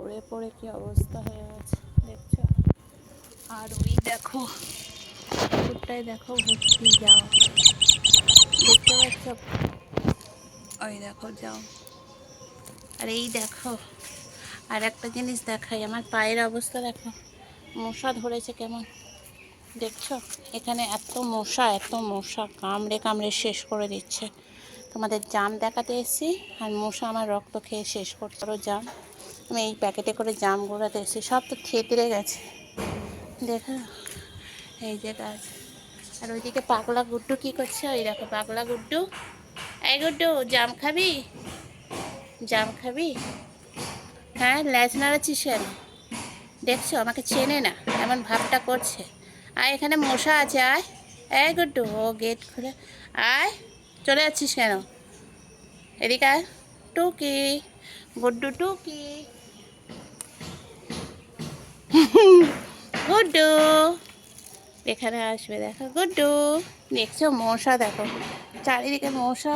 পড়ে পড়ে কি অবস্থা হয়ে গেছে দেখছো। আর ওই দেখো পুকুরটায় দেখো ভর্তি যাও, দেখতে পাচ্ছ? ওই দেখো যাও। আর এই দেখো আর একটা জিনিস দেখাই, আমার পায়ের অবস্থা দেখো, মশা ধরেছে কেমন দেখছো। এখানে এত মশা কামড়ে কামড়ে শেষ করে দিচ্ছে। তোমাদের জাম দেখাতে এসেছি, আর মশা আমার রক্ত খেয়ে শেষ করছে। জাম আমি এই প্যাকেটে করে জাম গোড়াতে এসেছি, সব তো থেতরে গেছে দেখো। এই যে গাছ। আর ওইদিকে পাগলা গুড্ডু কি করছে, ওই দেখো পাগলা গুড্ডু। এই গুড্ডু, জাম খাবি? জাম খাবি? হ্যাঁ, ল্যাজ নাড়াচ্ছিস কেন? দেখছো আমাকে চেনে না, এমন ভাবটা করছে। আয়, এখানে মশা আছে, আয়। এই গুড্ডু, ও গেট খুলে আয়। চলে যাচ্ছিস কেন? এদিকে আয়। টুকি, গুড্ডু টুকি, গুড্ডু এখানে আসবে দেখো গুড্ডু। দেখছো মশা দেখো, চারিদিকে মশা,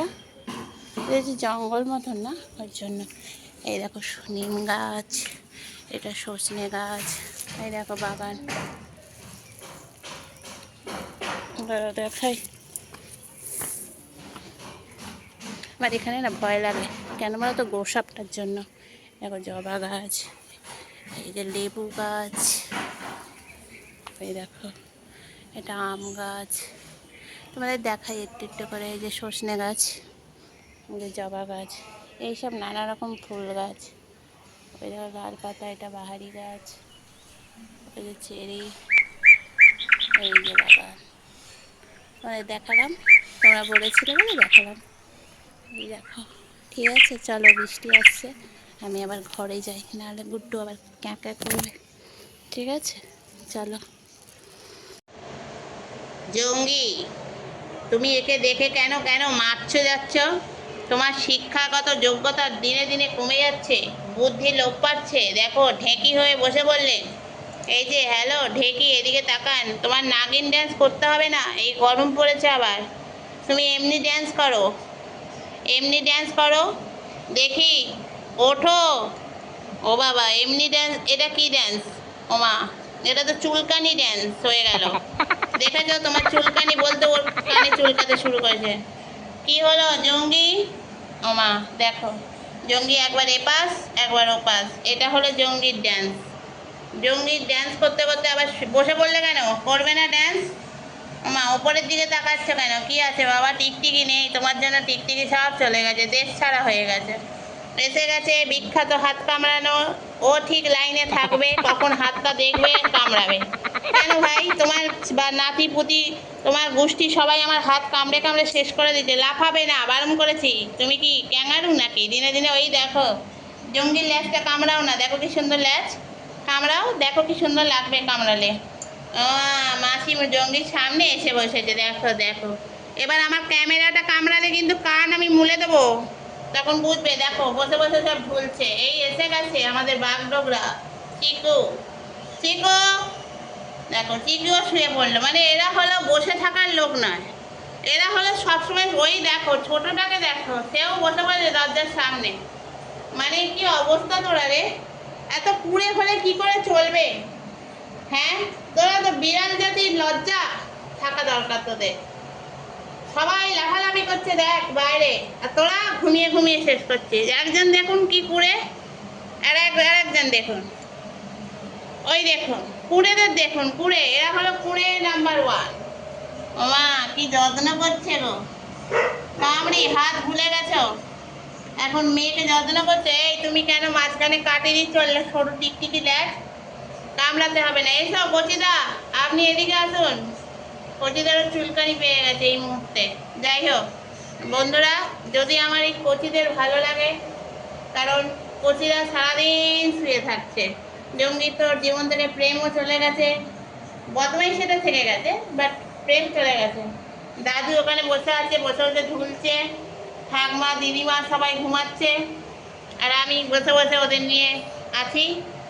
দেখছি জঙ্গল মতন না, ওর জন্য। এই দেখো নিম গাছ, এটা সজনে গাছ, এই দেখো বাগান দেখাই। আমার এখানে না ভয় লাগে, কেন বলো তো, গোসাপটার জন্য। দেখো জবা গাছ, এই যে লেবু গাছ, এই দেখো এটা আম গাছ। তোমাদের দেখাই একটু একটু করে। এই যে সজনে গাছ, এই যে জবা গাছ, এইসব নানা রকম ফুল গাছ। ওই দেখো লাল পাতা, এটা বাহারি গাছ, ওই যে চেরি, এই যে বাগান। তোমাদের দেখালাম, তোমরা বলেছিলে বলে দেখালাম। এই দেখো, ঠিক আছে চলো, বৃষ্টি আসছে, আমি আবার ঘরে যাই, নাহলে গুড্ডু আবার ক্যাঁ ক্যাঁ করবে। ঠিক আছে চলো। জঙ্গি, তুমি একে দেখে কেন কেন মারছে যাচ্ছ? তোমার শিক্ষাগত যোগ্যতা দিনে দিনে কমে যাচ্ছে, বুদ্ধি লোপ পাচ্ছে। দেখো ঢেঁকি হয়ে বসে বললে। এই যে হ্যালো ঢেঁকি, এদিকে তাকান। তোমার নাগিন ড্যান্স করতে হবে না, এই গরম পড়েছে আবার। তুমি এমনি ড্যান্স করো, এমনি ড্যান্স করো দেখি। ওঠো। ও বাবা, এমনি ড্যান্স? এটা কি ড্যান্স? ওমা, এটা তো চুলকানি ড্যান্স হয়ে গেল। দেখেছো তোমার চুলকানি বলতে ওর কানে চুলকাতে শুরু করেছে। কি হলো জঙ্গি? ওমা দেখো, জঙ্গি একবার এপাশ একবার ওপাশ, এটা হলো জঙ্গির ড্যান্স। জঙ্গির ড্যান্স করতে করতে আবার বসে পড়লে কেন? করবে না ড্যান্স? মা ওপরের দিকে তাকাচ্ছ কেন? কি আছে বাবা? টিকটিকি নেই তোমার জন্য? টিকটিকি সব চলে গেছে, দেশ ছাড়া হয়ে গেছে। এসে গেছে বিখ্যাত হাত কামড়ানো। ও ঠিক লাইনে থাকবে, কখন হাতটা দেখবে কামড়াবে। কেন ভাই, তোমার বা নাতি পুতি, তোমার গোষ্ঠী সবাই আমার হাত কামড়ে কামড়ে শেষ করে দিচ্ছে। লাফাবে না, বারণ করেছি। তুমি কি ক্যাঙ্গারু নাকি? দিনে দিনে ওই দেখো জঙ্গির ল্যাজটা কামড়াও না, দেখো কি সুন্দর ল্যাজ। কামড়াও, দেখো কি সুন্দর লাগবে কামড়ালে। মাসি জঙ্গির সামনে এসে বসেছে, দেখো দেখো। এবার আমার ক্যামেরাটা কামড়ালে কিন্তু কান আমি মুলে দেবো, তখন বুঝবে। দেখো বসে বসে সব ঝুলছে। এই এসে গেছে আমাদের বাগডোগরা। চিকু, চিকু দেখো, চিকুও শুয়ে পড়লো। মানে এরা হলো বসে থাকার লোক নয়, এরা হলো সবসময়। ওই দেখো ছোটটাকে দেখো, সেও বসে পড়েছে দরজার সামনে। মানে কি অবস্থা তোরা রে, এত কুড়ে হলে কি করে চলবে? হ্যাঁ, তোরা তো বিড়াল জাতির, লজ্জা থাকা দরকার তোদের। সবাই লাফালাফি করছে দেখ বাইরে, আর তোরা ঘুমিয়ে ঘুমিয়ে শেষ করছিস। একজন দেখুন কি কুড়ে, আর একজন দেখুন, ওই দেখুন কুড়েদের দেখুন, কুড়ে, এরা হলো কুড়ে নাম্বার 1। ওমা কি যত্ন করছে গো, কামড়ি হাত ভুলে গেছো, এখন মেয়েকে যত্ন করছে। এই তুমি কেন মাঝখানে কাটিয়ে চললে? সরু টিকটিকি দেখ, কামড়াতে হবে না। এসব বচিদা, আপনি এদিকে আসুন। কচিদেরও চুলকানি পেয়ে গেছে এই মুহূর্তে। যাই হোক বন্ধুরা, যদি আমার এই কচিদের ভালো লাগে, কারণ কচিরা সারাদিন শুয়ে থাকছে। জঙ্গি তোর জীবন থেকে প্রেমও চলে গেছে, বদমাই সেটা থেকে গেছে, বাট প্রেম চলে গেছে। দাদু ওখানে বসে আছে, বসে বসে ঝুলছে, ঠাকমা দিদিমা সবাই ঘুমাচ্ছে, আর আমি বসে বসে ওদের নিয়ে আছি।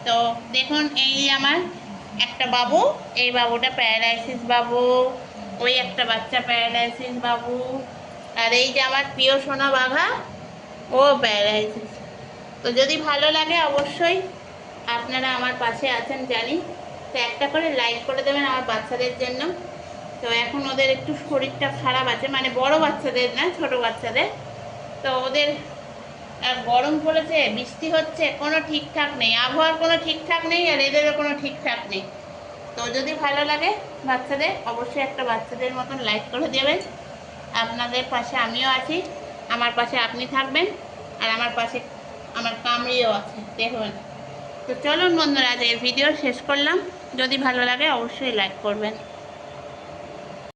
তো দেখুন এই আমার একটা বাবু, এই বাবুটা প্যারালাইসিস বাবু, ওই একটা বাচ্চা প্যারালাইসিস বাবু, আর এই যে আমার প্রিয় সোনা বাঘা, ও প্যারালাইসিস। তো যদি ভালো লাগে অবশ্যই আপনারা আমার পাশে আছেন জানি, তো একটা করে লাইক করে দেবেন আমার বাচ্চাদের জন্য। তো এখন ওদের একটু শরীরটা খারাপ আছে, মানে বড় বাচ্চাদের না, ছোট বাচ্চাদের। তো ওদের গরম পড়েছে, বৃষ্টি হচ্ছে, কোনো ঠিকঠাক নেই, আবহাওয়ার কোনো ঠিকঠাক নেই, আর এদেরও কোনো ঠিকঠাক নেই। তো যদি ভালো লাগে বাচ্চাদের, অবশ্যই একটা বাচ্চাদের মতন লাইক করে দেবেন। আপনাদের পাশে আমিও আছি, আমার পাশে আপনি থাকবেন, আর আমার পাশে আমার কামড়িও আছে, দেখুন। তো চলুন বন্ধুরা, আজকের ভিডিও শেষ করলাম। যদি ভালো লাগে অবশ্যই লাইক করবেন।